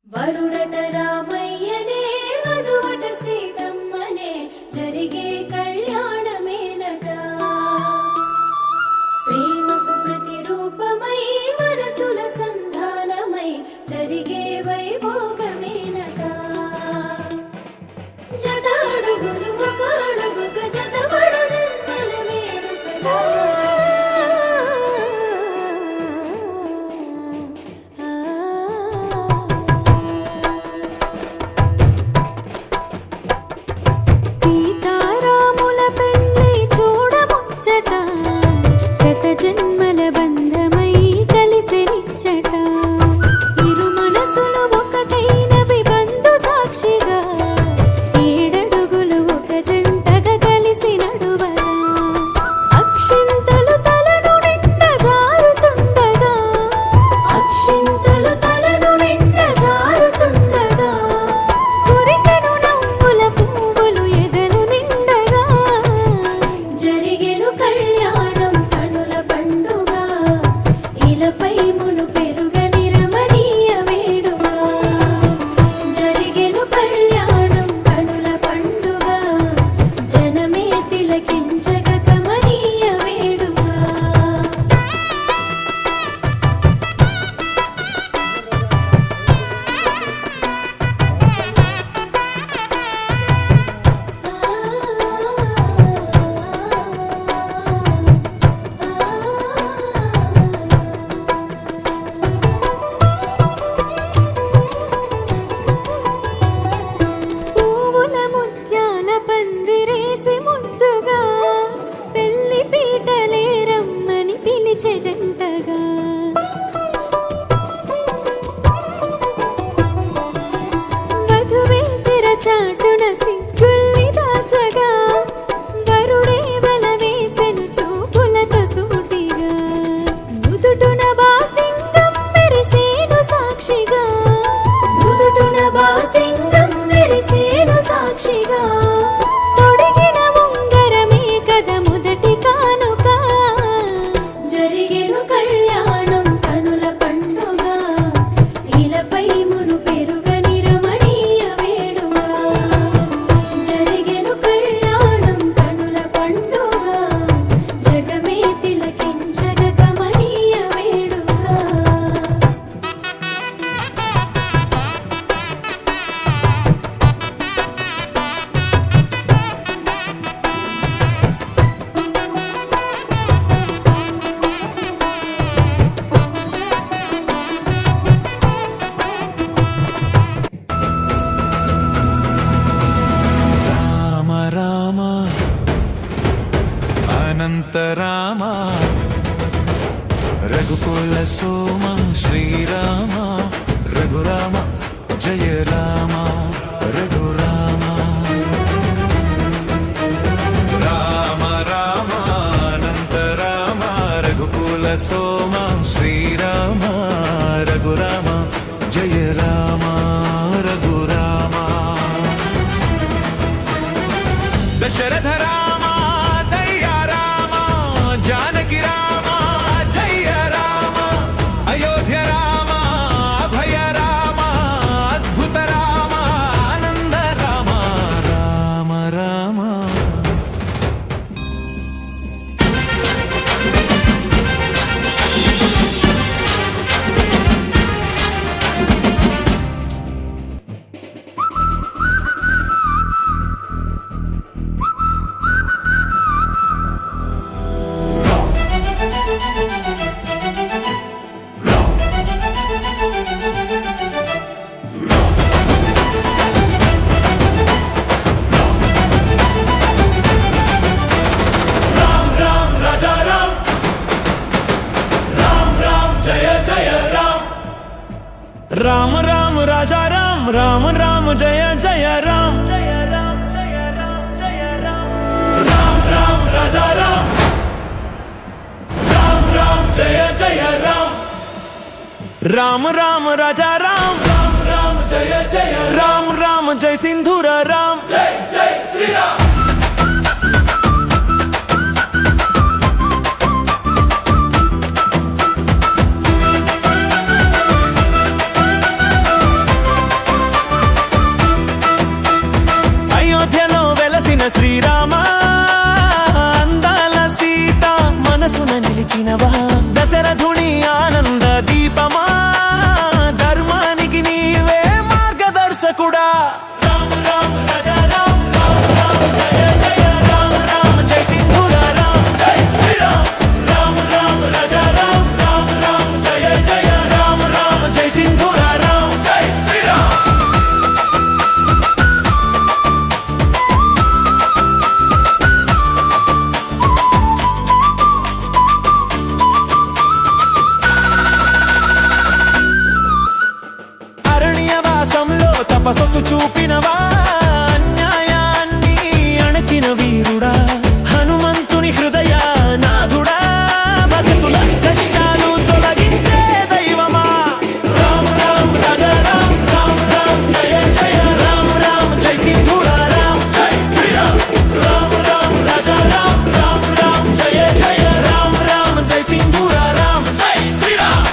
వరుడట రామయ్యనే వధువట సీతమ్మనే జరిగే కళ్యాణమేనట ప్రేమకు ప్రతిరూపమై మనసుల సంధానమై జరిగే వైభోగమేనట జత అడుగులు ఒక అడుగుక జతపడు జన్మల వేడుకట సీతారాముల పెళ్లి చూడముచ్చట శత జన్మల బంధమై కలిసెనిచ్చట ఇరు మనసులు ఒకటైనవి బంధు సాక్షిగా ఏడడుగులు ఒక జంటగా కలిసి నడువగా అక్షింతలు తలను నిండ జారుతుండగా అక్షింతలు తలను నిండ జారుతుండగా కురిసెను నవ్వుల పువ్వులు ఎదలు నిండగా జరిగెను కళ్యాణం కనుల పండుగ ఇలపై మును పెరుగని రమణీయ వేడుక జరిగెను కళ్యాణం కనుల పండుగ జనమే తిలకించగ కమనీయ వేడుక పువ్వుల ముత్యాల పందిరేసి ముద్దుగా పెళ్లి పీటలే రమ్మని పిలిచే జంటగా వధువే తెరచాటున సిగ్గుల్ని దాచగా వరుడే వల వేసెను చూపులతో సూటిగా నుదుటున బాసింగం మెరిసేను సాక్షిగా నుదుటున బాసింగం మెరిసేను సాక్షిగా తొడిగిన ఉంగరమే కథ మొదటి కానుక జరిగెను కళ్యాణం కనుల పండుగ ఇలపై మును పెరుగని రమణీయ వేడుక జరిగెను కళ్యాణం కనుల పండుగ జగమే తిలకించగ కమనీయ వేడుక రామ రామ అనంత రామ రఘుకుల సోమ శ్రీరామ రఘురామ జయ రామ రఘురామ రామ రామ అనంత రామ రఘుకుల సోమ శ్రీరామ రఘురామ జయ రామ రఘురామ దశరథ రామ దయ్య రామ జానకి రామ జయ రామ అయోధ్య రామ అభయ రామ అద్భుత రామ ఆనంద రామ రామ రామ రామ్ రామ్ రాజా రామ్ రామ్ రామ్ జయ జయ రామ్ రామ రామ రాజా రామ్ రామ రామ జయ జయ రామ్ జయ రామ్ జయ రామ్ జయ రామ్ రామ్ రామ్ రాజా రామ్ రామ్ రామ్ జయ జయ రామ్ రామ రామ రాజా రామ్ రామ్ రామ జయ జయ రామ్ రామ జయ సింధూర రామ్ జై జై శ్రీరామ్ తపస్సు చూపినవా అన్యాయాన్ని అణచిన వీరుడా హనుమంతుని హృదయ నాథుడా భక్తుల కష్టాలు తొలగించే దైవమా రామ రామ రాజా రామ్ రామ రామ జయ జయ రామ రామ జై సింధూరా రామ్ జై శ్రీరామ్ రామ రామ రాజా రామ్ రామ రామ జయ జయ రామ రామ జై సింధూరా రామ్ జై శ్రీరామ్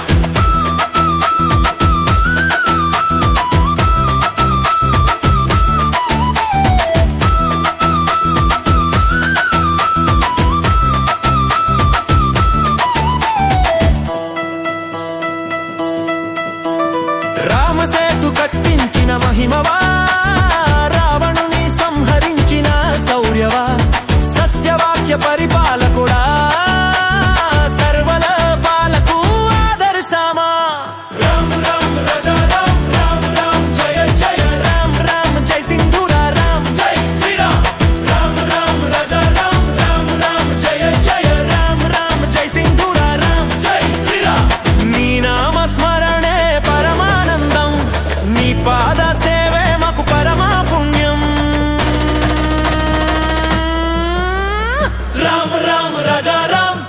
రామసేతు కట్టించిన మహిమవా రావణుని సంహరించిన శౌర్యవా సత్యవాక్య పరిపాలకుడా సర్వల పాలకు ఆదర్శమా రామ రామ రాజా రామ్ రామ రామ జయ జయ రామ రామ జై సింధూరా రామ్ జై శ్రీరామ్ రామ రామ రాజా రామ్ రామ రామ జయ జయ రామ రామ జై సింధూరా రామ్ జై శ్రీరామ్ నీ నామ స్మరణే పరమానందం నీ పాద సేవే మాకు పరమా పుణ్యం రామ రామ రాజా రామ్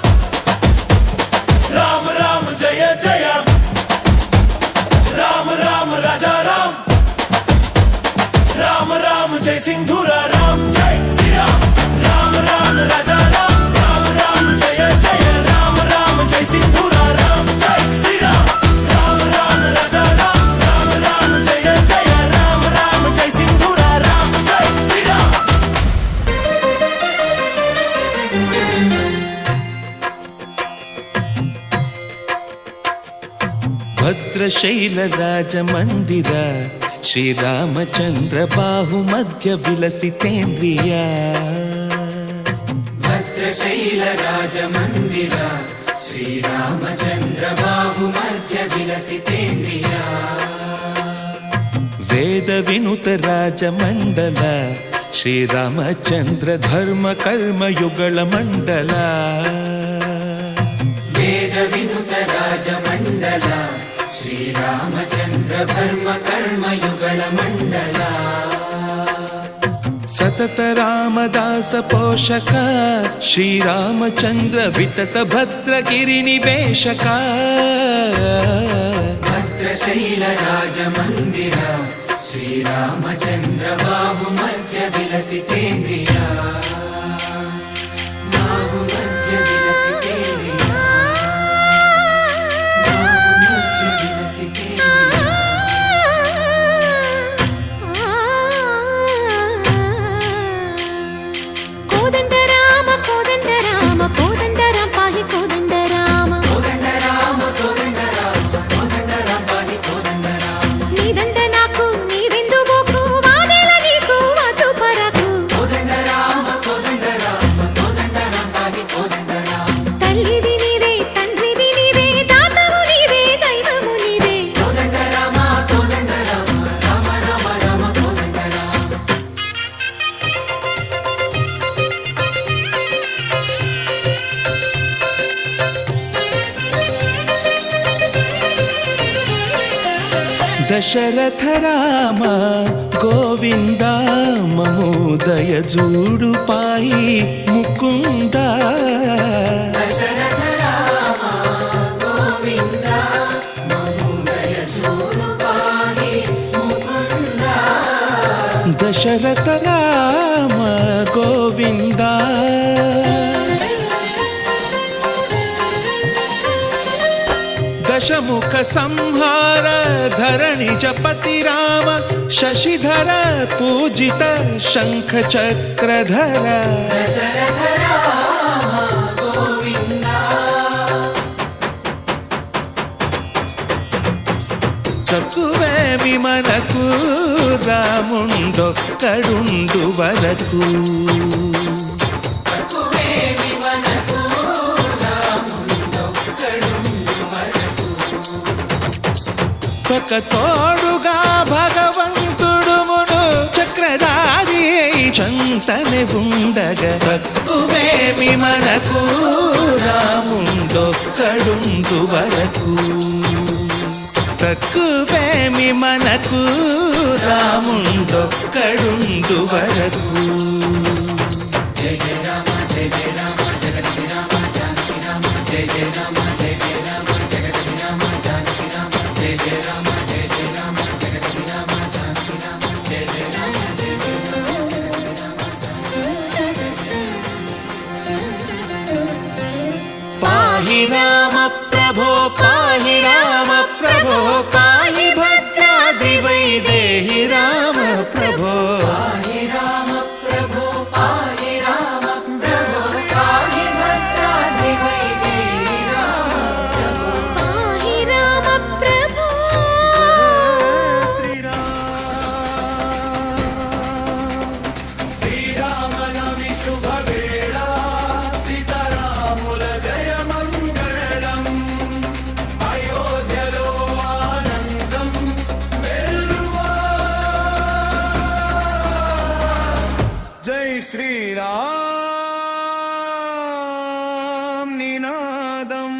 రామ రామ జయ జయ రామ రామ రాజా రామ్ రామ రామ జై సింధూరా రామ్ జై శ్రీరామ్ రామ రామ రాజా రామ్ రామ రామ జయ జయ రామ రామ జై సింధూరా రామ్ జై శ్రీరామ్ రామ రామ రాజా రామ్ రామ రామ జయ జయ రామ రామ జై సింధూరా రామ్ జై శ్రీరామ్ భద్రశైల రాజమందిర శ్రీరామచంద్ర బాహు మధ్య విలసితేంద్రియ భద్రశైల రాజమందిర శ్రీరామచంద్ర బాహు మధ్య విలసితేంద్రియ వేద వినుత రాజమండల శ్రీరామచంద్ర ధర్మ కర్మ యుగళ మండల వేద వినుత రాజమండల శ్రీరామచంద్ర ధర్మ కర్మ యుగళ మండల సతత రామదాస పోషక శ్రీరామచంద్ర వితత భద్రగిరి నివేశక భద్రశైల రాజమందిర శ్రీరామచంద్ర బాహు మధ్య విలసితేంద్రియ బాహు మధ్య విలసితేంద్రియ బాహు మధ్య విలసితేంద్రియ కోదండ రామ కోదండ రామ కోదండ రామ పాహి కోదండ రామ కోదండ రామ కోదండ రామ కోదండ రామ పాహి కోదండ రామ నీదండ నాకు నీవెందు బోకు వాదేల నీకు వద్దు పరకు కోదండ రామ కోదండ రామ కోదండ రామ పాహి కోదండ రామ తల్లివి నీవే తండ్రివి నీవే దాతవు నీవే దైవము నీవే కోదండ రామ కోదండ రామ రామ రామ రామ కోదండ రామ దశరథ రామ గోవింద మము దయజూడు పాయి ముకుంద దశరథ రామ గోవింద మము దయచూడు పాహి ముకుంద దశరథ రామ గోవింద దశముఖ సంహార ధరణి జపతి రామ శశిధర పూజిత శంఖ చక్రధర దశరథ రామ గోవింద తక్కువేమి మనకు రాముండొక్కడుండు వరకు తక్కువేమి మనకు రాముండొక్కడుండు వరకు ఒక తోడుగా భగవంతుడు మును చక్రధారి చంతనే ఉండగా తక్కువేమి మనకు రాముండొక్కడుండు వరకు తక్కువేమి మనకు రాముండొక్కడుండు వరకు. జయ జయ రామ జయ జయ రామ జగతి రామ జానకి రామ జయ జయ రామ జయ జయ రామ జగతి రామ జానకి రామ జయ జయ రామ జయ జయ రామ జగతి రామ జానకి రామ జయ జయ రామ జయ జయ రామ జగతి రామ. పాహి రామ ప్రభో పాహి రామ ప్రభో పాహి భద్రాద్రి వైదేహి రామ ప్రభో. పాహి రామ ప్రభో పాహి రామ ప్రభో పాహి భద్రాద్రి వైదేహి రామ ప్రభో. పాహి రామ ప్రభో శ్రీరామనవమి శుభవేళ సీతారాముల జయ మంగళం అయోధ్యలో ఆనందం వెల్లువా. జై శ్రీరామ్ నినాదం.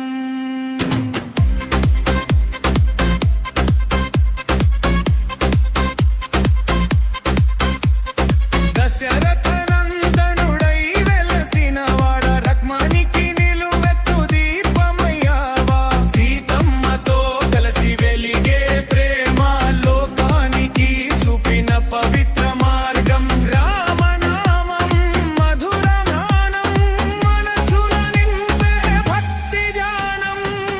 దశరథ నందనుడై వెలసిన వాడ రక్మానికి నిలువెత్తు దీపమయ్యావా. సీతమ్మతో కలిసి వెలిగే ప్రేమ లోకానికి చూపిన పవిత్ర మార్గం. రామనామం మధుర గానం మనసుల నింపే భక్తి ధ్యానం.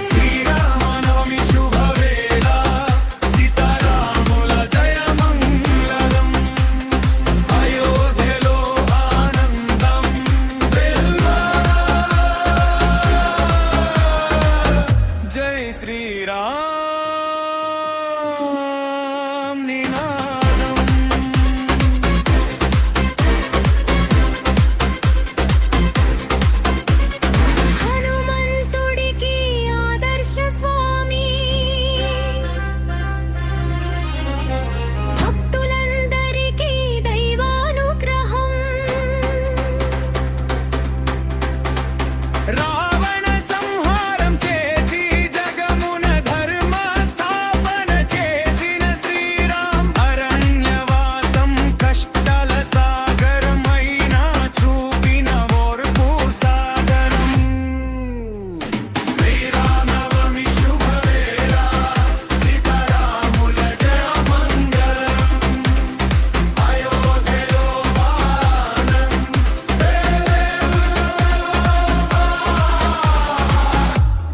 శ్రీరామనవమి శుభవేళ సీతారాముల జయ మంగళం అయోధ్యలో ఆనందం వెల్లువా. జై శ్రీరామ్ నినాదం. హనుమంతుడికి ఆదర్శ స్వామి భక్తులందరికీ దైవానుగ్రహం. రావణ సంహారం చేసి జగమున ధర్మ స్థాపన చేసిన శ్రీరామ్. అరణ్యవాసం కష్టాల సాగరమైన చూపిన ఓర్పు సాగరం. శ్రీరామనవమి శుభవేళ సీతారాముల జయ మంగళం అయోధ్యలో ఆనందం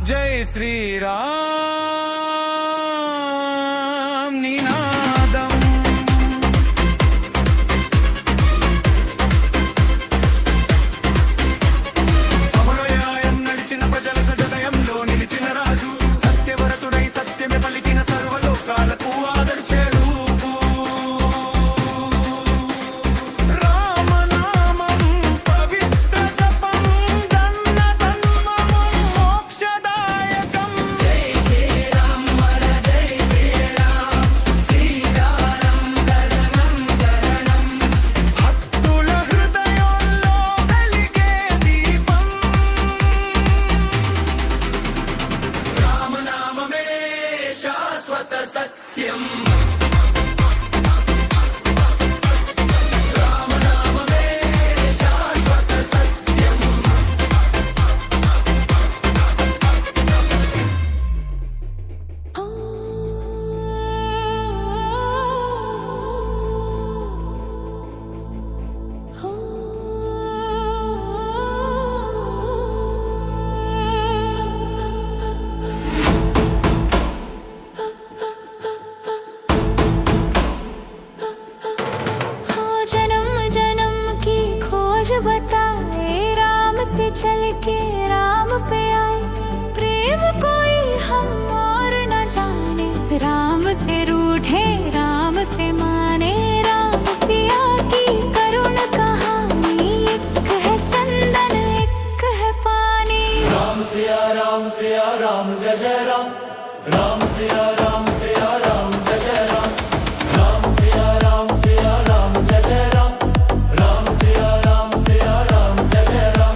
జై శ్రీరామ్ నినాదం. అమరయాయం నడిచిన ప్రజల హృదయంలో నిలిచిన రాజు. సత్యవరతుడై సత్యమే పలికిన సర్వలోకాలకు ఆదర్శడు. రామనామం పవిత్ర జపం జన్న ధర్మము మోక్షదాయకం. జై శ్రీరామ్ వర జై శ్రీరామ్ శ్రీరామ్ ధర్మం శరణం. భక్తుల హృదయంలో వెలిగే దీపం. రామనామమే శాశ్వత సత్యం. రామనామమే శాశ్వత సత్యం. जन्म जन्म की खोज बताए राम से चल के राम पे आए. प्रेम कोई हम और न जाने राम से रूठे राम से माने. राम सिया की करुण कहानी एक है चंदन एक है पानी. राम सिया राम जय जय राम. राम सिया राम जय जय राम. राम सिया राम जय जय राम. राम सिया राम जय जय राम.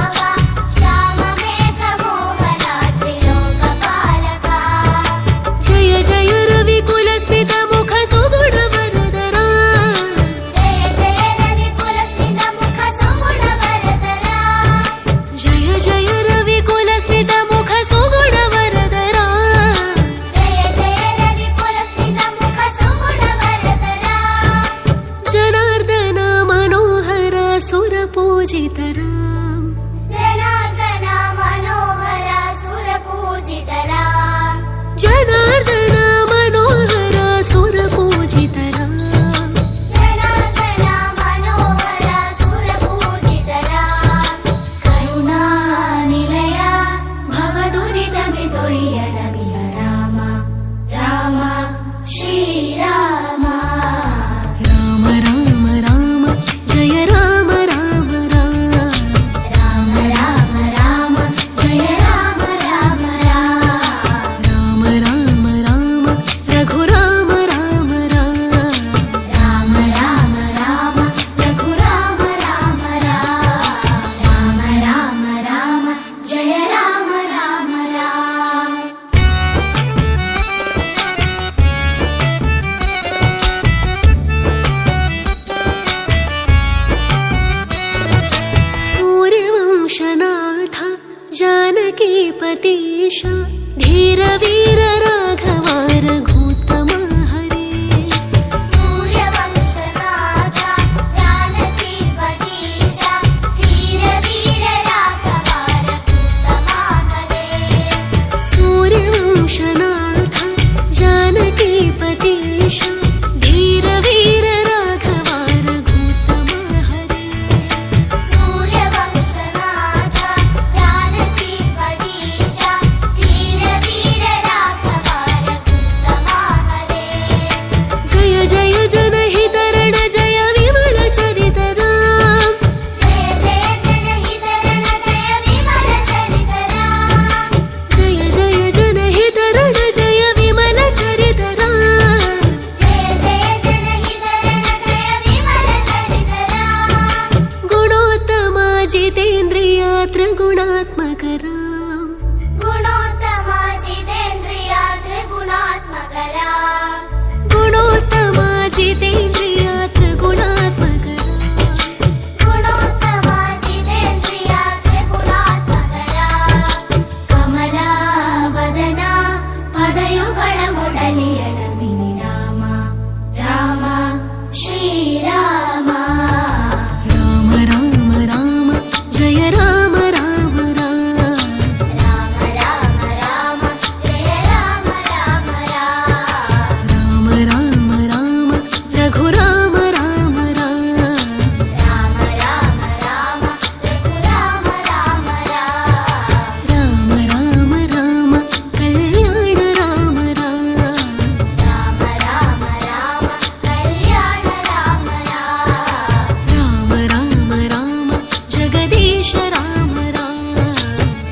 पूजित राम जनार्दन मनोहर सुर पूजित राम जनार्दन मनोहर सुर पूजित राम जनार्दन मनोहर सुर पूजित राम करुणा निलय भवदुरितमितोळियडमिह राम राम श्रीराम राम राम राम जय राम राम राम राम राम राम जय राम राम राम राम राम राम रघुराम राम राम राम राम राम रघुराम राम राम राम राम जय राम राम राम सूर्यवंशनाथ जानकीपतीशा धीरवीर राघवा रघुत्तमा हरे सूर्यवंशनाथ जानकीपतीशा धीर वीर राघवा रघुत्तमा हरे सूर्यवंशनाथ जानकीपतीशा धीरवीर राघवा रघुत्तमा हरे सूर्यवंशनाथ जानकीपतीशा धीर वीर राघवा रघुत्तमा हरे जय जय जनहितरण जय विमल चरित राम जय जय जनहितरण जय विमल चरित राम जय जय जनहितरण जय विमल चरित राम जय जय जनहितरण जय विमल चरित राम गुणोत्तमा जितेन्द्रिया त्रिगुणात्मक राम गुणोत्तमा जितेन्द्रिया त्रिगुणात्मक राम गुणोत्तमा जितेन्द्रिया त्रिगुणात्मक राम गुणोत्तमा जितेन्द्रिया त्रिगुणात्मक राम कमलावदना पदयुगळ मुडलियडमिनि राम राम श्रीराम राम राम राम जय राम राम राम राम राम राम जय राम राम राम राम राम राम रघुराम राम राम राम राम राम रघुराम राम राम राम राम राम कल्याण राम राम राम राम राम कल्याण राम राम राम राम राम जगदीश राम राम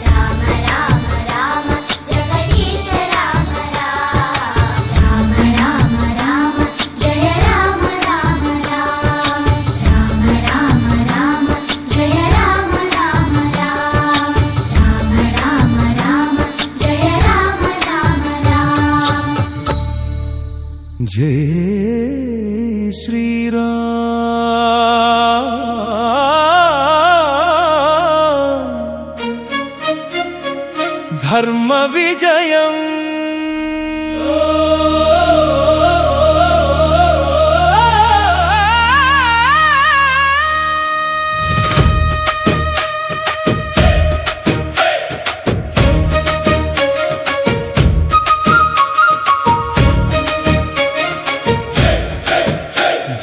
राम राम राम जगदीश राम राम राम राम जय राम राम राम राम राम राम जय राम राम राम राम राम जय राम राम राम जय श्री राम धर्म विजयम्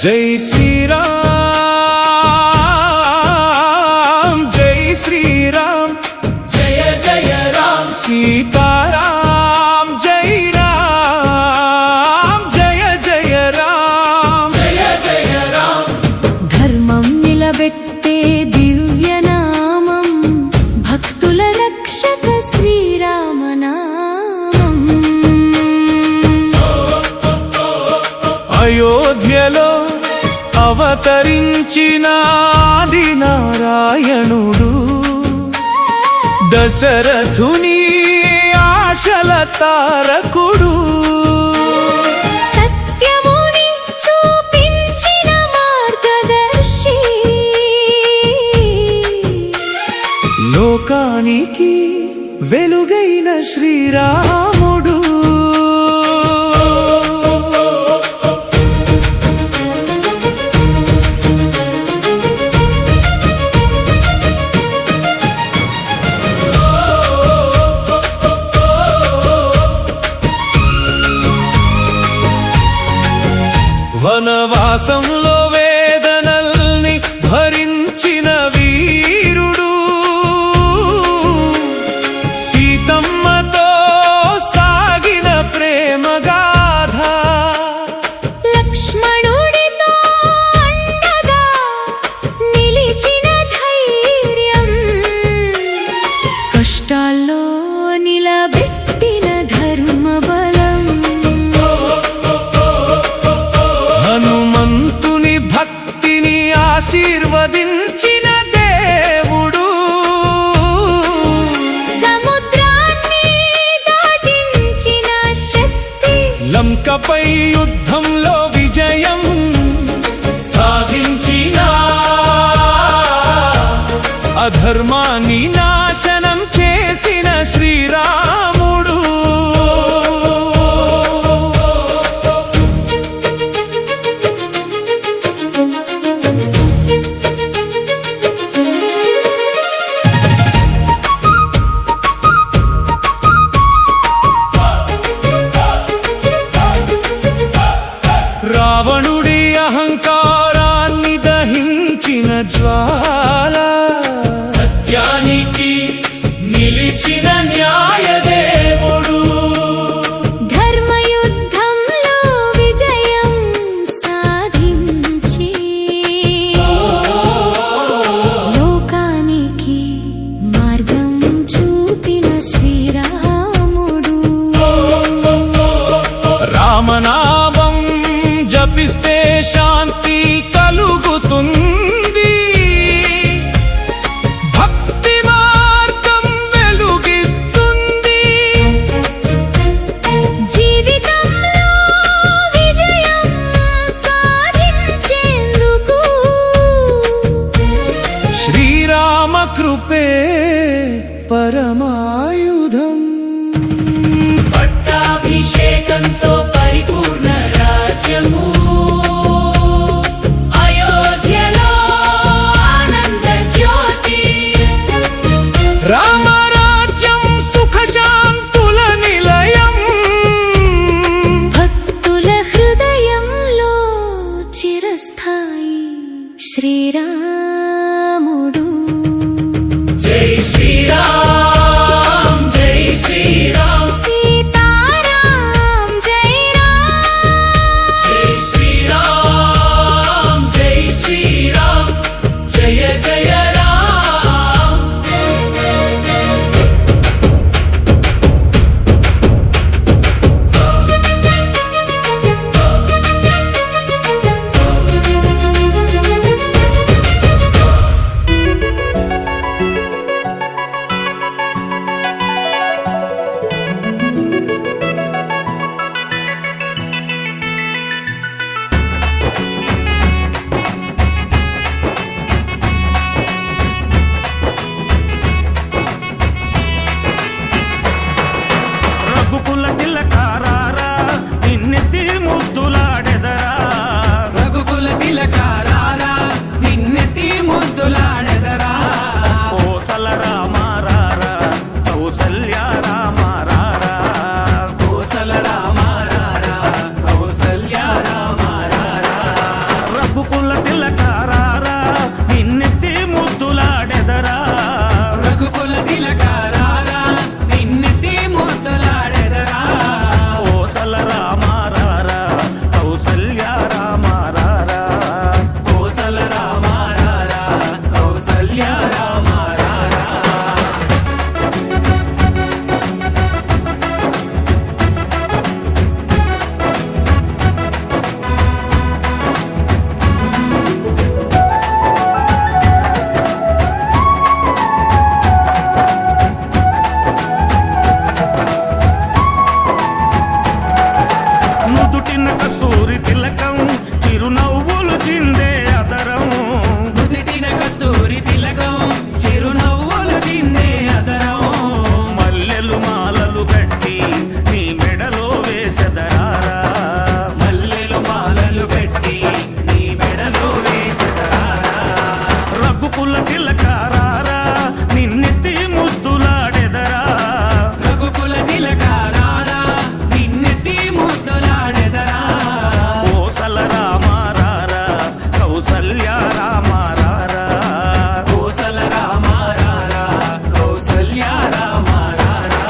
जय श्री राम जय श्री राम जय जय राम सीताराम जय राम जय जय राम जय जय राम ధర్మం నిలబెట్టే దివ్యనామం భక్తుల రక్షక శ్రీరామనామం అయోధ్యలో అవతరించిన ఆది నారాయణుడు దశరథుని ఆశల తారకుడు సత్యముని చూపించిన మార్గదర్శి లోకానికి వెలుగైన శ్రీరాముడు శత్రువులపై యుద్ధంలో విజయం సాధించిన అధర్మాన్ని నాశనం చేసిన శ్రీరాముడు. రావణుడి అహంకారాన్ని దహించిన జ్వాల, సత్యానికి నిలిచిన న్యాయదేవుడు. ధర్మయుద్ధంలో విజయం సాధించి లోకానికి మార్గం చూపిన శ్రీరాముడు. రామనామం జపిస్తే శాంతి కలుగుతుంది, భక్తి మార్గం వెలుగిస్తుంది. జీవితంలో విజయం సాధించేందుకు శ్రీరామ కృపే పరమాయుధం. పట్టాభిషేకంతో పరిపూర్ణ రాజ్యము, అయోధ్యలో ఆనంద జ్యోతి. రామరాజ్యం సుఖశాంతుల నిలయం, భక్తుల హృదయంలో చిరస్థాయి శ్రీరాముడు. జై శ్రీరామ్ జై శ్రీరామ్ సీతారాం జై రామ్, జై శ్రీరామ్ జై శ్రీరామ్ జయ జయ రామ్. రఘుకుల తిలకారారా నిన్నెత్తి ముద్దులాడెదరా. రఘుకుల తిలకారారా నిన్నెత్తి ముద్దులాడెదరా. కోసల రామారారా కౌసల్య రామారారా. కోసల రామారారా కౌసల్య రామారారా. రఘుకుల తిలకారారా నిన్నెత్తి ముద్దులాడెదరా. రఘుకుల తిలకారారా నిన్నెత్తి ముద్దులాడెదరా. కోసల రామారారా కౌసల్య రామారారా. కోసల రామారారా కౌసల్య రామారారా. నుదుటిన కస్తూరి తిలకం చిరునవ్వులు చిందే అదరం. నుదిటిన కస్తూరి తిలకం చిరునవ్వులు చిందే అదరం. మల్లెలు మాలలు కట్టి నీ మెడలో వేసెదరారా. మల్లెలు మాలలు పెట్టి నీ మెడలో వేసెదరా. రఘుకుల తిలకారారా నిన్నెత్తి ముద్దులాడెదరా. రఘుకుల తిలకారారా నిన్నెత్తి ముద్దులాడెదరా. కోసల రామారారా కౌసల్య రామారారా. కోసల రామారారా కౌసల్య రామారారా.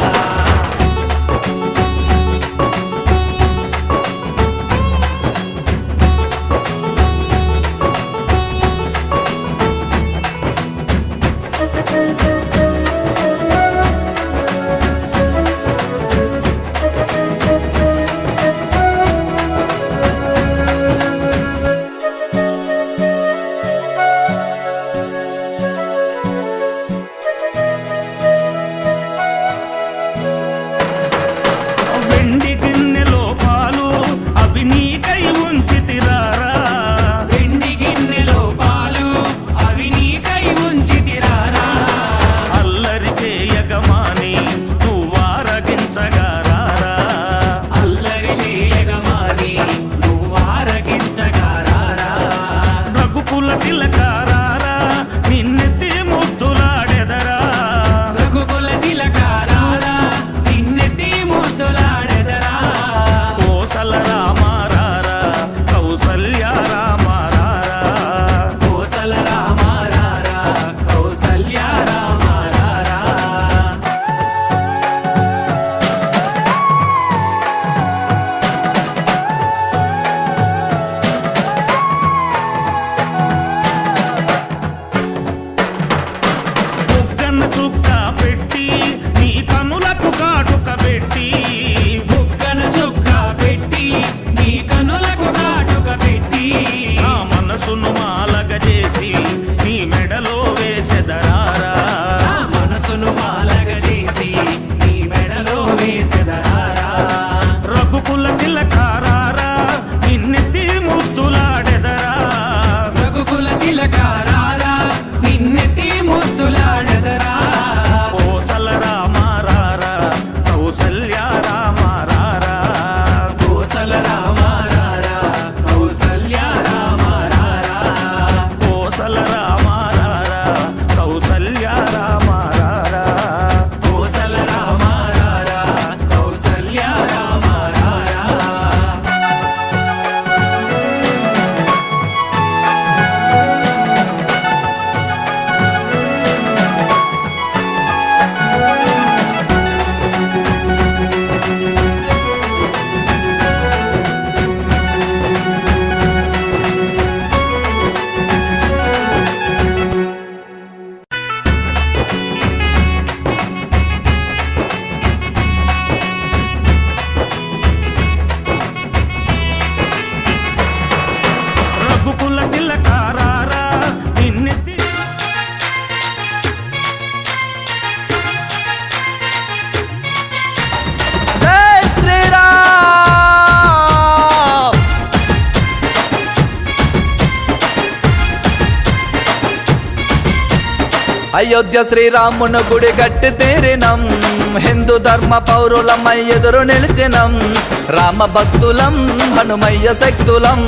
అయోధ్య శ్రీరామును గుడి గట్టి తీరినం హిందూ ధర్మ పౌరులమై ఎదురు నిలిచినం రామ భక్తులం హనుమయ్య శక్తులం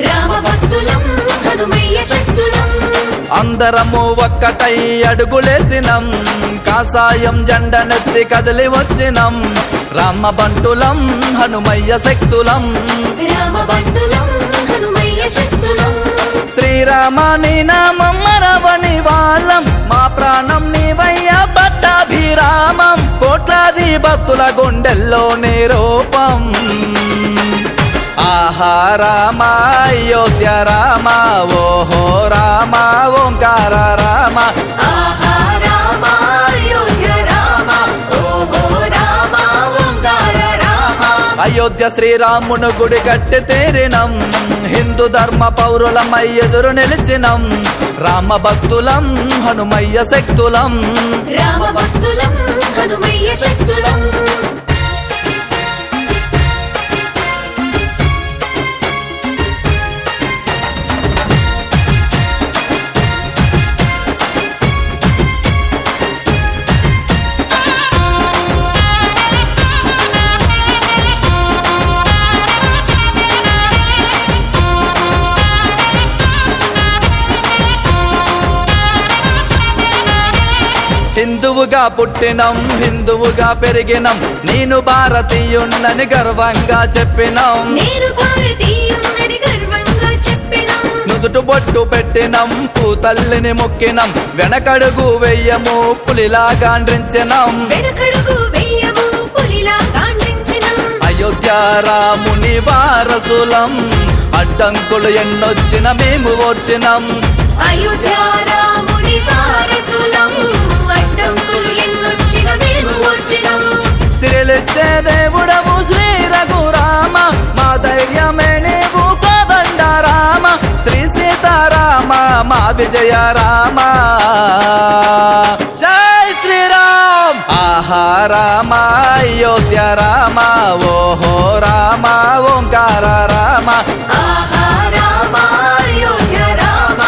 రామ భక్తులం హనుమయ్య శక్తులం అందరము ఒక్కటై అడుగులేసినం కాషాయం జెండనెత్తి కదిలి వచ్చినం రామ బంటులం హనుమయ్య శక్తులం రామ బంటులం హనుమయ్య శక్తులం శ్రీరామ నీ నామం మరవని వాళ్ళం మా ప్రాణం నీవయ్య పట్టాభిరామం కోట్లాది భక్తుల గుండెల్లో నీ రూపం ఆహా రామ అయోధ్య రామ ఓహో రామ ఓంకార రామ ఆహా రామ అయోధ్య రామ ఓహో రామ ఓంకార రామ అయోధ్య శ్రీరామును గుడి గట్టి తీరినం హిందూ ధర్మ పౌరులమై ఎదురు నిలిచినం రామ భక్తులం హనుమయ్య శక్తులం రామ భక్తులం హనుమయ్య శక్తులం హిందువుగా పుట్టినం హిందువుగా పెరిగినం నేను భారతీయున్నని గర్వంగా చెప్పినం నేను భారతీయున్నని గర్వంగా చెప్పినం నుదుటు బొట్టు పెట్టినం పూతల్లిని మొక్కినం వెనకడుగు వెయ్యము పులిలా గాండ్రించినం వెనకడుగు వెయ్యము పులిలా గాండ్రించినం అయోధ్య రాముని వారసులం అడ్డంకులు ఎన్నొచ్చిన మేము ఓర్చినం అయోధ్య రాముని వారసులం అడ్డంకులు ఎన్నొచ్చిన మేము ఓర్చినం సిరిలిచ్చే దేవుడవు శ్రీ రఘురామ మా ధైర్యమే నీవు కోదండ రామ శ్రీ సీతారామ మా విజయ రామ జై శ్రీరామ్ ఆహా రామ అయోధ్య రామ ఓహో రామ ఓంకార రామ ఆహా రామ అయోధ్య రామ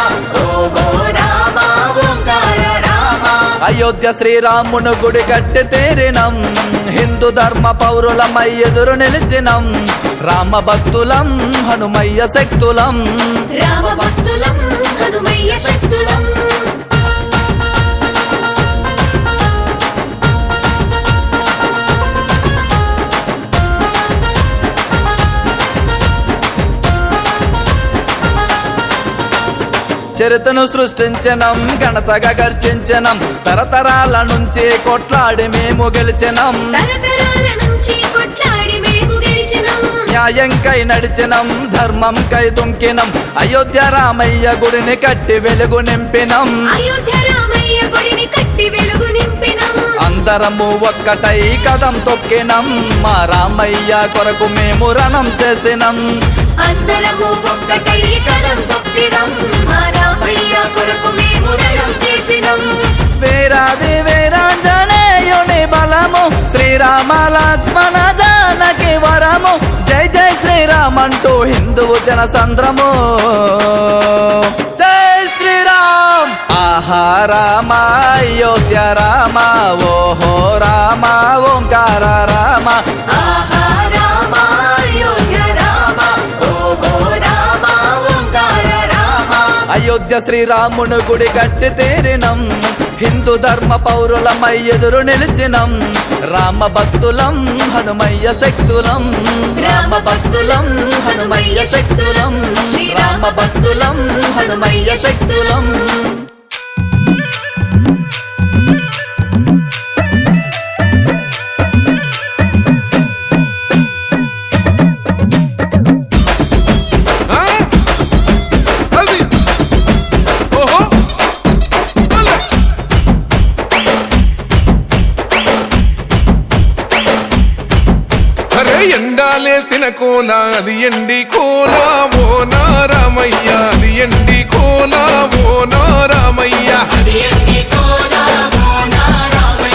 ఓహో రామ ఓంకార రామ అయోధ్య శ్రీరామును గుడి గట్టి తీరినం హిందూ ధర్మ పౌరులమై ఎదురు నిలిచినం రామ భక్తులం హనుమయ్య శక్తులం రామ భక్తులం హనుమయ్య శక్తులం చరితను సృష్టించనం ఘనతగా గర్జించనం తరతరాల నుంచి కొట్లాడి మేము గెలిచినం తరతరాల నుంచి కొట్లాడి మేము గెలిచినం న్యాయంకై నడిచినం ధర్మంకై దుంకినం అయోధ్య రామయ్య గుడిని కట్టి వెలుగు నింపినం అయోధ్య రామయ్య గుడిని కట్టి వెలుగు నింపినం అందరము ఒక్కటై కదం తొక్కినం మా రామయ్య కొరకు మేము రణం చేసినం అందరము ఒక్కటై కదం తొక్కినం మా రామయ్య కొరకు మేము రణం చేసినం వేరాది వేరాంజనేయుని బలము శ్రీరామ లక్ష్మణ జానకి వరము జై జై శ్రీరామ్ అంటూ హిందువు జన సంద్రము జై శ్రీరామ్ ఆహా రామ అయోధ్య రామ ఓహో రామ ఓంకార రామ ఆహా రామ అయోధ్య రామ ఓహో రామ ఓంకార రామ అయోధ్య శ్రీరామును గుడి కట్టి తీరినం హిందూ ధర్మ పౌరులమై ఎదురు నిలిచినం రామ భక్తులం హనుమయ్య శక్తులం రామ భక్తులం హనుమయ్య శక్తులం శ్రీరామ భక్తులం హనుమయ్య శక్తులం అది ఓహో అలా అరే ఎండాలేసిన కోల అది ఎండి కోల ఓ నారామయ్య అది ఎండి కోల ఓ నారామయ్య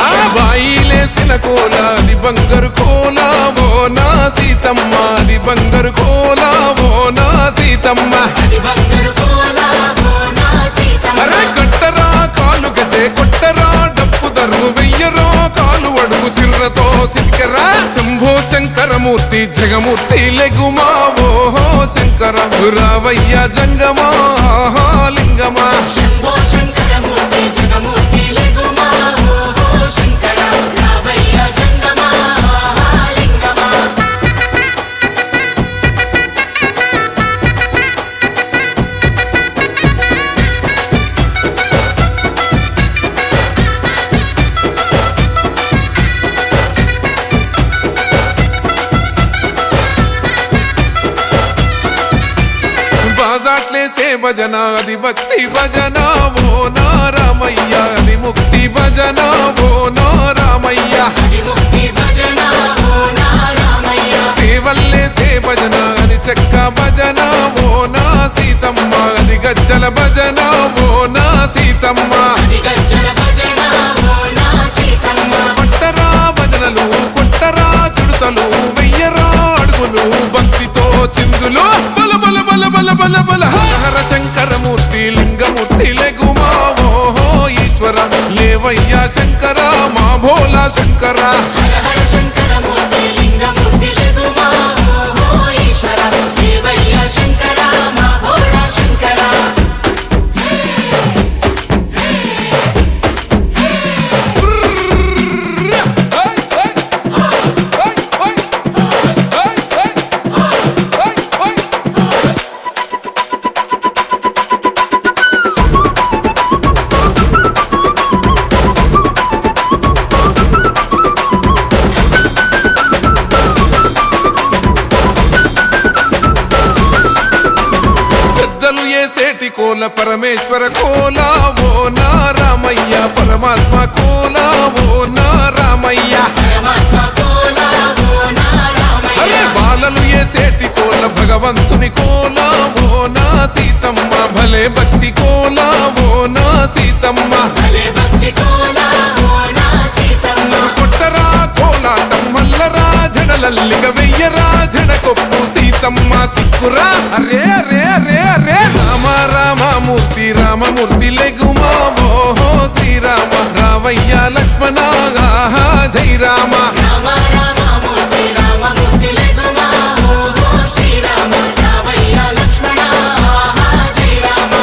ఆ బాయిలేసిన కోల అది బంగారు కోల ఓ నా సీతమ్మ అది బంగారు కోల ఓ నా సీతమ్మ అరే కట్టరా కాలు గజే జగమూర్తి లెగుమా ఓహో శంకర రావయ్య జంగమా లింగమా శంభో శంకర మూర్తి జగమూర్తి లెగుమా ఓహో శంకర రావయ్య జంగమా లింగమా బాజాట్లేసే భజన అది భక్తి భజన ఓ నారామయ్య అది ముక్తి భజన ఓ నారామయ్య ముక్తి భజన ఓ నారామయ్య సేవల్లేసే భజన అది చెక్క భజన ఓ నా సీతమ్మ అది గజ్జల భజన ఓ నా సీతమ్మ గజ్జల భజన ఓ నా సీతమ్మ పట్టరా భజనలు కొట్టరా చుడతలు వెయ్యరా అడుగులు భక్తితో చిందులు బల బల బల బల బల బల హర హర శంకరమూర్తి లింగమూర్తి లెగుమా ఓహో ఈశ్వర లేవయ్యా శంకర మా భోలా శంకర హర హర శంకర మూర్తి లింగమూర్తి లెగుమా ఓహో ఈశ్వర దేవయ్య శంకర మా భోళా శంకర పెద్దలు ఏసేటి కోల పరమేశ్వర కోల ఓ నారామయ్య పరమాత్మ కోల ఓ నారామయ్య పరమాత్మ కోలా ఓ నారామయ్య అరే బాలలు ఏసేటి కోల భగవంతుని కోల ఓ నా సీతమ్మ భలే భక్తి కోల ఓ నా సీతమ్మ భలే భక్తి కోలా ఓ నా సీతమ్మ కొట్టరా కోలాటం మల్లరా జడలల్లిగ వెయ్యరా జడకొప్పు సీతమ్మ సిక్కురా అరే అరే అరే అరే రామ రామమూర్తి రామమూర్తి లెగుమా ఓహో శ్రీరామ రావయ్య లక్ష్మణ ఆహా జై రామ రామ రామమూర్తి రామమూర్తి లెగుమా ఓహో శ్రీరామ రావయ్య లక్ష్మణ ఆహా జై రామ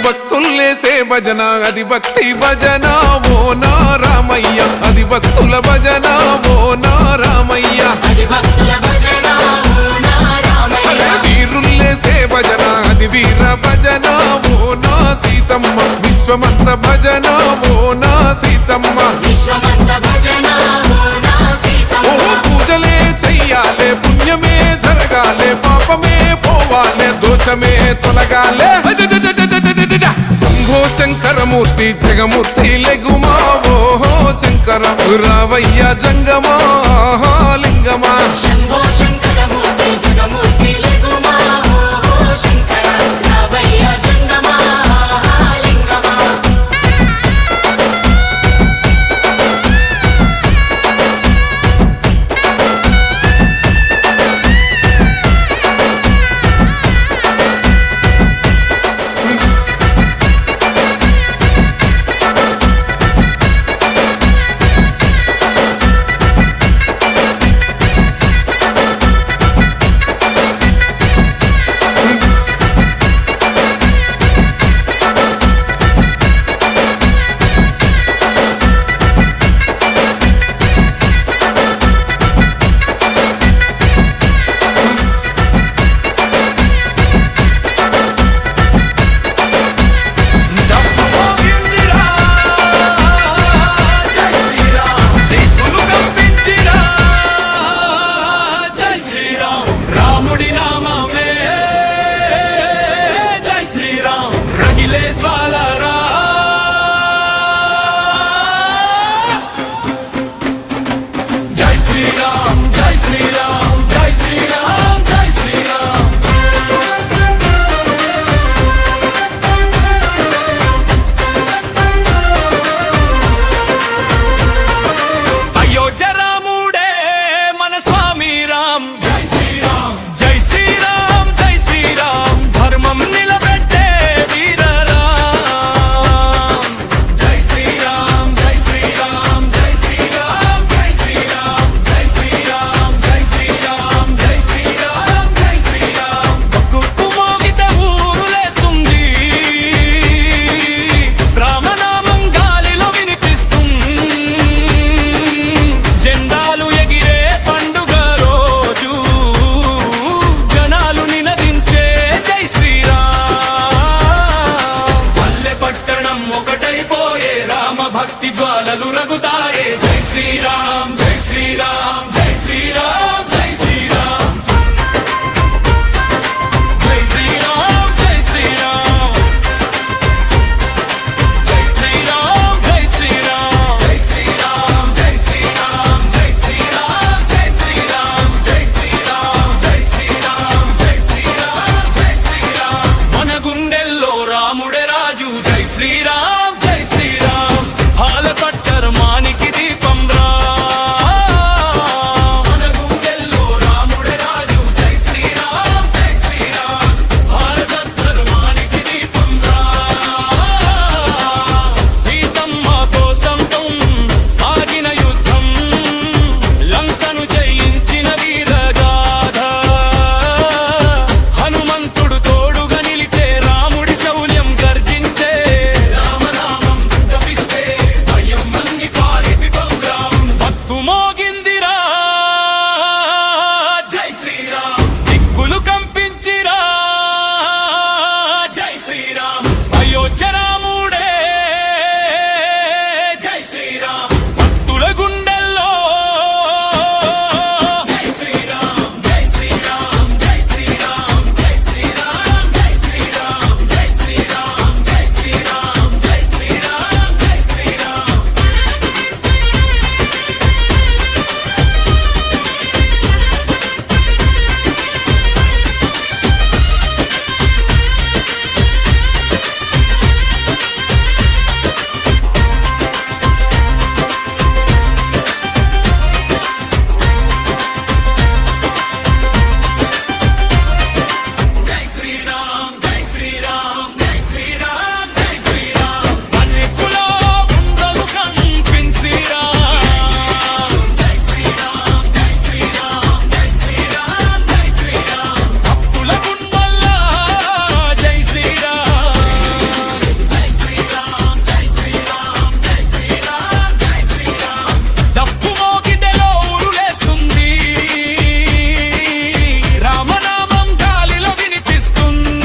భక్తుల్లేసే భజన అది భక్తి భజన ఓ నారామయ్య అది భక్తుల భజన ఓ నారామయ్య అది భక్తుల భజన ఓ నారామయ్య వీరుల్లేసే భజన అది వీర భజన ఓ నా సీతమ్మ విశ్వమంత భజన ఓ నా సీతమ్మ విశ్వమంత భజన ఓ నా సీతమ్మ ఓ పూజలే చెయ్యాలే పుణ్యమే జరగాలే పాపమే పోవాలే దోషమే తొలగాలే శంభో శంకరమూర్తి జగమూర్తి లెగుమా ఓహో శంకర రావయ్య జంగమా లింగమా శంభో శంకర మూర్తి జగమూర్తి లెగుమా ఓహో శంకర రావయ్య జంగమా లింగమా రగుతాయే జై శ్రీరామ్ జై శ్రీరామ్ జై శ్రీరామ్ జై శ్రీరామ్ జై శ్రీరామ్ జై శ్రీరామ్ జై శ్రీరామ్ జై శ్రీరామ్ జై శ్రీరామ్ జై శ్రీరామ్ జై శ్రీరామ్ జై శ్రీరామ్ జై శ్రీరామ్ జై శ్రీరామ్ జై శ్రీరామ్ జై శ్రీరామ్ మన గుండెల్లో రాముడే రాజు జై శ్రీరామ్ జై శ్రీరామ్ హాల పట్టర్మానికి దీపం రా మన గుండెల్లో రాముడే రాజు జై శ్రీరామ్ జై శ్రీరామ్ హాల పట్టర్మానికి దీపం రా సీతమ్మ కోసం సాగిన యుద్ధం లంకను జయించిన వీరగాథ హనుమంతుడు తోడుగా నిలిచే రాముడి శౌర్యం గర్జించే రామనామం జపిస్తే భయం మన్ని పారిపోదాం భక్తు మోగిందిరా జై శ్రీరామ్ దిక్కులు కంపించిరా జై శ్రీరామ్ అయోధ్య రాముడే జై శ్రీరామ్ భక్తుల గుండెల్లో జై శ్రీరామ్ జై శ్రీరామ్ జై శ్రీరామ్ జై శ్రీరామ్ జై శ్రీరామ్ జై శ్రీరామ్ జై శ్రీరామ్ జై శ్రీరామ్ జై శ్రీరామ్ జై శ్రీరామ్ జై శ్రీరామ్ జై శ్రీరామ్ జై శ్రీరామ్ పల్లెకులో ఉండలు కంపించిరా జై శ్రీరామ్ జై శ్రీరామ్ జై శ్రీరామ్ జై శ్రీరామ్ భక్తుల గుండెల్లో జై శ్రీరామ్ జై శ్రీరామ్ జై శ్రీరామ్ జై శ్రీరామ్ జై శ్రీరామ్ డప్పు మోగిదెలో ఉరులేస్తుంది రామనామం గాలిలో వినిపిస్తుంది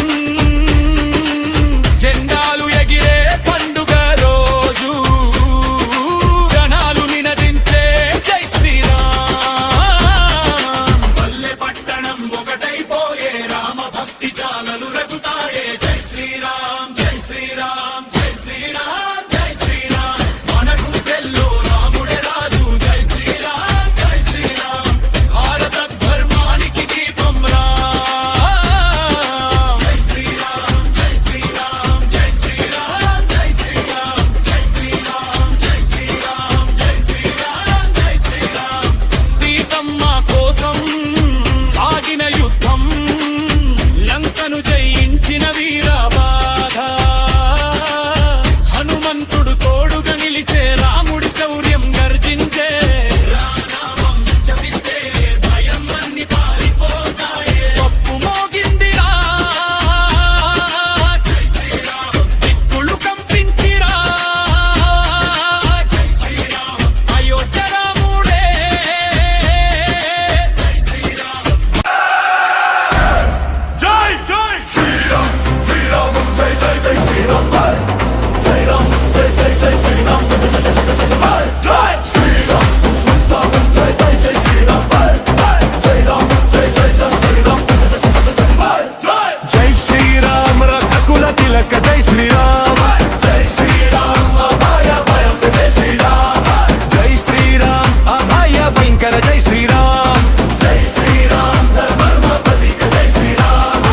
జెండాలు ఎగిరే పండుగ రోజు జనాలు నినదించే జై శ్రీరామ్ పల్లె పట్టణం ఒకటైపోయే రామ భక్తి జాలలు రగుతాయే జై శ్రీరామ్ జై శ్రీరామ్ జై శ్రీరామ్ జై శ్రీరామ్ మన గుండెల్లో రాముడే రాజు జై శ్రీరామ్ జై శ్రీరామ్ భారత ధర్మానికి దీపం రా జై శ్రీరామ్ జై శ్రీరామ్ జై శ్రీరామ్ జై శ్రీరామ్ జై శ్రీరామ్ జై శ్రీరామ్ జై శ్రీరామ్ జై శ్రీరామ్ సీతమ్మ కోసం సాగిన యుద్ధం లంకను జయించిన వీరబాధ హనుమంతుడు తోడుగా నిలిచే రాముడి శౌర్యం గర్జించే రామనామం జపిస్తే భయం అన్ని పారిపోతాయే పప్పు మోగిందిరా జై శ్రీరామ్ దిక్కులు కంపించిరా జై శ్రీరామ్ అయోధ్య రాముడే జై శ్రీరామ్ జై జై శ్రీరామ్ శ్రీరామ్ జై జై జై శ్రీరామ్ శ్రీరామ్ జై జై జై శ్రీరామ్ జై శ్రీరామ్ జై జై జై శ్రీరామ్ శ్రీరామ్ జై జై జై శ్రీరామ్ జై శ్రీరామ్ రఘుకుల తిలక జై శ్రీరామ్ జై శ్రీరామ్ అభయ భయం జై శ్రీరామ్ జై శ్రీరామ్ అభయ భయంకర జై శ్రీరామ్ జై శ్రీరామ్ ధర్మ ప్రతీక జై శ్రీరామ్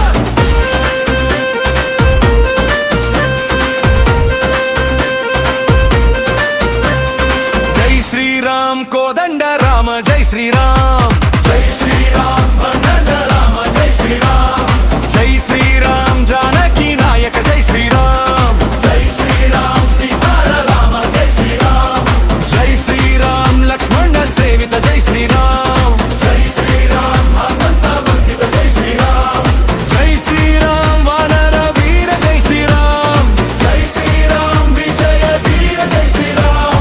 జై శ్రీరామ్ కోదండ రామ జై శ్రీరామ్ జై శ్రీరామ్ బండ రామ జై శ్రీరామ్ జై శ్రీరామ్ జానకి నాయక జై శ్రీరామ్ జై శ్రీరామ్ సీతార రామ జై శ్రీరామ్ జై శ్రీరామ్ లక్ష్మణ సేవిత జై శ్రీరామ్ జై శ్రీరామ్ హనుమంత వందిత జై శ్రీరామ్ జై శ్రీరామ్ వానర వీర జై శ్రీరామ్ జై శ్రీరామ్ విజయ వీర జై శ్రీరామ్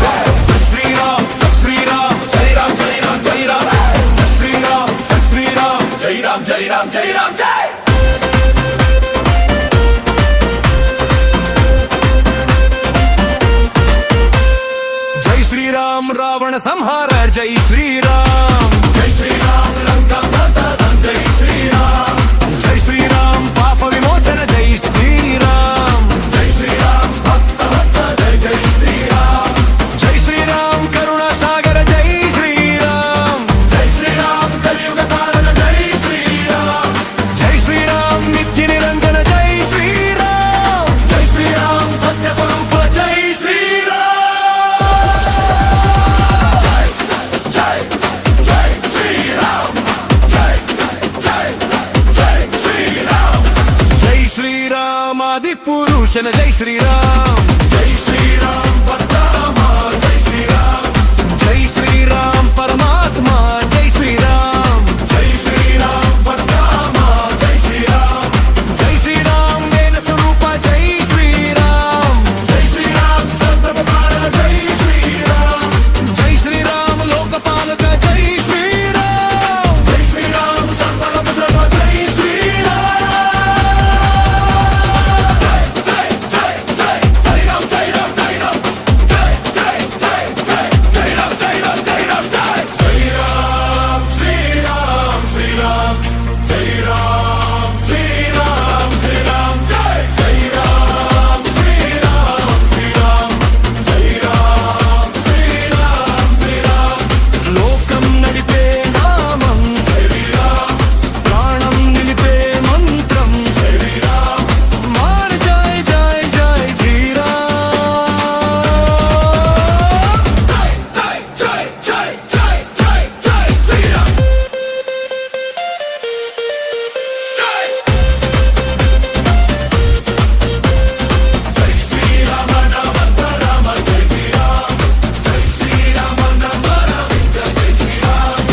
శ్రీరామ్ శ్రీరామ్ జై రామ్ జై రామ్ జై రామ్ శ్రీరామ్ శ్రీరామ్ జై రామ్ జై రామ్ జై రామ్ జై శ్రీరామ్ రావణ సంహార జై శ్రీరామ్ జై శ్రీరామ్ లంకా దహనం జై శ్రీరామ్ జై శ్రీరామ్ పాప విమోచన జై శ్రీరామ్ జై శ్రీరామ్ భక్త వత్సల జై శ్రీరామ్ జై శ్రీరామ్ కరుణ సాగర జై శ్రీరామ్ జై శ్రీరామ్ కలియుగ కారణ జై శ్రీరామ్ జై శ్రీరామ్ నిత్య నిరంజన జై శ్రీరామ్ జై శ్రీరామ్ సత్య స్వరూప జై శ్రీరామ్ జై జై శ్రీరామ్ జై జై జై శ్రీరామ్ జై శ్రీరామ్ ఆది పురుషన జై శ్రీరామ్ జై శ్రీరామ్ పరమాత్మ జై శ్రీరామ్ జై శ్రీరామ్ పరమాత్మ జై శ్రీరామ్ జై శ్రీరామ్ పరమాత్మ జై శ్రీరామ్ జై శ్రీరామ్ వేద స్వరూప జై శ్రీరామ్ జై శ్రీరామ్ సర్వకారణ జై శ్రీరామ్ జై శ్రీరామ్ లోకపాలక జై శ్రీరామ్ జై శ్రీరామ్ సర్వలోక జై శ్రీరామ్ జై జై జై జై రామ్ జై రామ్ జై రామ్ జై జై జై జై జై రామ్ జై రామ్ జై రామ్ జై శ్రీరామ్ శ్రీరామ్ శ్రీరామ్ జై రామ్ శ్రీరామ్ శ్రీరామ్ జై శ్రీరామ్ శ్రీరామ్ శ్రీరామ్ జై రామ్ శ్రీరామ్ శ్రీరామ్ లోకం నడిపే నామం శ్రీరామ్ ప్రాణం నిలిపే మంత్రం శ్రీరామ్ మార్ జై జై జై శ్రీరామ్ జై జై జై జై జై జై శ్రీరామ్ జై జై శ్రీరామ రామ రామ జై శ్రీరామ్ జై శ్రీరామ రామ రామ జై శ్రీరామ్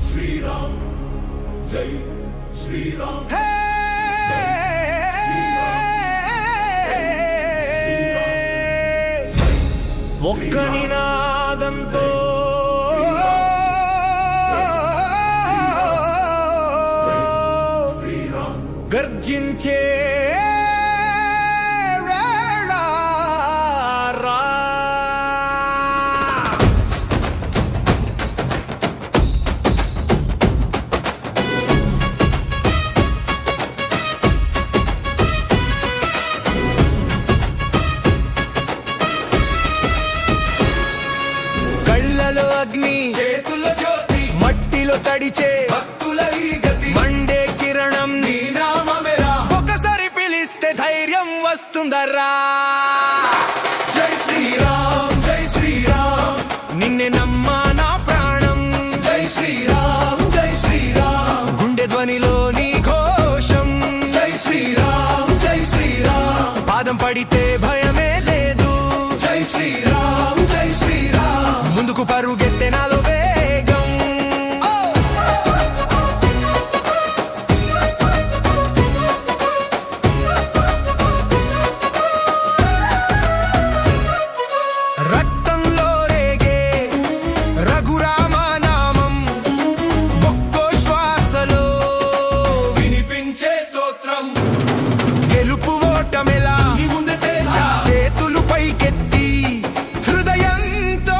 శ్రీరామ్ జై శ్రీరామ్ ఒక్క నినాదంతో గర్జించే వేళ రా. కళ్ళలో అగ్ని చేతుల్లో జ్యోతి మట్టిలో తడిచే భక్తుల ఈ గతి మండే కిరణం నీ నామమేరా ఒకసారి పిలిస్తే ధైర్యం వస్తుందరా. జై శ్రీరామ్ జై శ్రీరామ్ నిన్నే నమ్మా నా ప్రాణం జై శ్రీరామ్ జై శ్రీరామ్ గుండె ధ్వనిలో నీ ఘోషం జై శ్రీరామ్ జై శ్రీరామ్ పాదం పడితే భయమే లేదు జై శ్రీరామ్ జై శ్రీరామ్ ముందుకు పరుగెత్తే నాలో వేగం. రక్తంలో రేగే రఘురామ నామం ఒక్కో శ్వాసలో వినిపించే స్తోత్రం గెలుపు ఓటమెలా నీ ముందే తేల్చా చేతులు పైకెత్తి హృదయంతో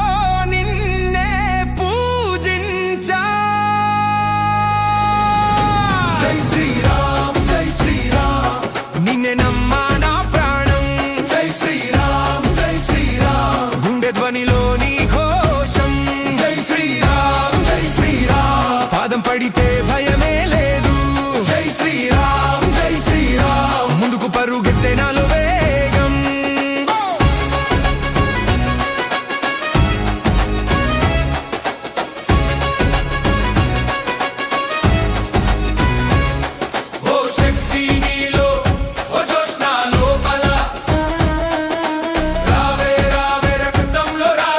నిన్నే పూజించా. జై శ్రీరామ్ జై శ్రీరామ్ నిన్నే నమ్మా నా ప్రాణం జై శ్రీరామ్ జై శ్రీరామ్ గుండె ధ్వనిలో నీ ఘోషం జై శ్రీరామ్ జై శ్రీరామ్ పాదం పడితే భయమే లేదు జై శ్రీరామ్ జై శ్రీరామ్ ముందుకు పరుగెత్తే నాలో వేగం. ఓ శక్తి నీలో ఓ జోష్నా లోపల రావే రావే రక్తంలో రా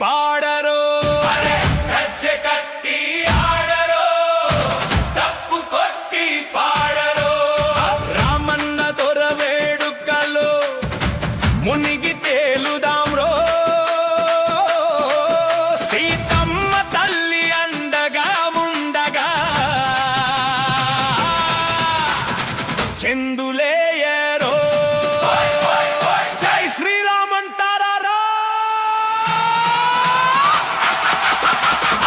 పాడరో గజ్జె కట్టి ఆడరో డప్పు కొట్టి పాడరో రామన్న దొర వేడుకలో మునిగి తేలుదాం రో సీతమ్మ తల్లి అండగా ఉండగా చెందులేయరో జై శ్రీరామ్ అంటారా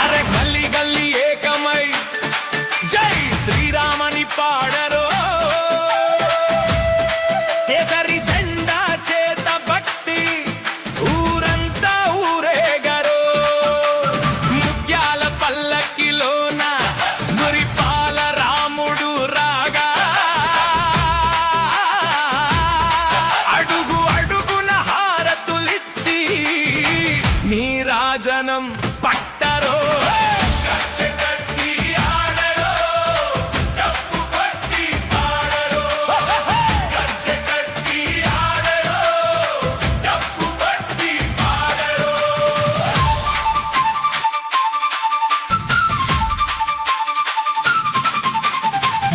అరే గల్లీ గల్లీ ఏకమై జై శ్రీరామని పాడరో కేసరి జెండా చేత భక్తి ఊరంతా ఊరేగరో ముత్యాల పల్లకిలోన మురిపాల రాముడు రాగా అడుగు అడుగున హారతులిచ్చి నీరాజనం పట్టరో గజ్జె కట్టి ఆడరో డప్పు కొట్టి పాడరో గజ్జె కట్టి ఆడరో డప్పు కొట్టి పాడరో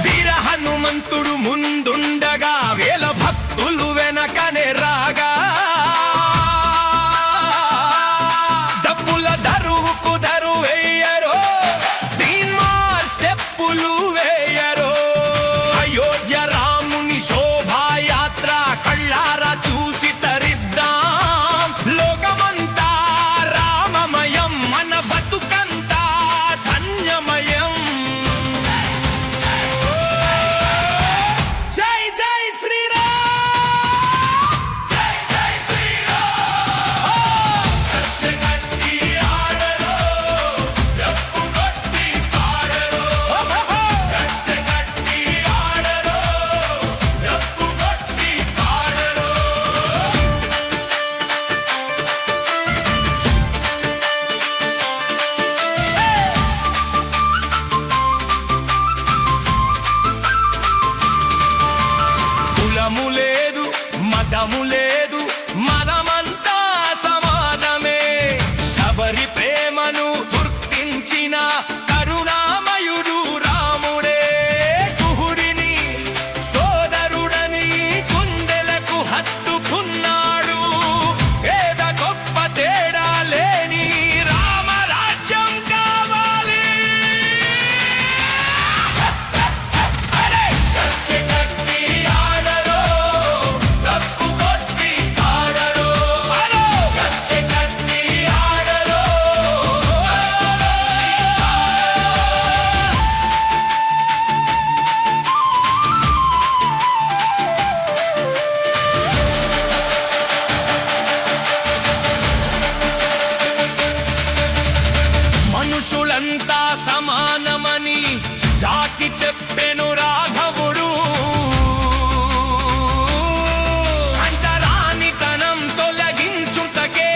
వీర హనుమంతుడు ముందుండగా వేల భక్తులు వెనకనే రాగా డప్పుల దరువుకు దరు వేయరో తీన్మార్ స్టెప్పులు వేయరో అయోధ్య రాముని శోభాయాత్ర కళ్ళారా చూసి తరిద్దాం లోకమంతా రామమయం మన బతుకంతా ధన్యమయం జై జై శ్రీరామ్ జై జై శ్రీరామ్ గజ్జె కట్టి ఆడరో డప్పు కొట్టి పాడరో గజ్జె కట్టి ఆడరో డప్పు కొట్టి పాడరో కులము లేదు మతము లేదు మనమంతా సమానమే శబరి ప్రేమను గుర్తించిన కరుణామయుడు రాముడే కుహుడిని సోదరుడని గుండెలకు హత్తుకున్నాడు పేద గొప్ప తేడా లేని రామరాజ్యం కావాలి గజ్జె కట్టి ఆడరో డప్పు కొట్టి పాడరో గజ్జె కట్టి ఆడరో మనుషులంతా సమానమని చాటి చెప్పెను రాఘవుడు అంటరానితనం తొలగించుటకే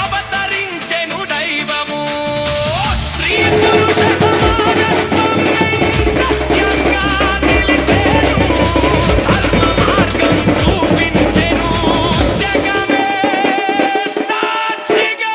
అవతరించెను దైవము స్త్రీ పురుష సమానత్వం సత్యంగా నిలిపేను ధర్మ మార్గం చూపించెను జగమే సాక్షిగా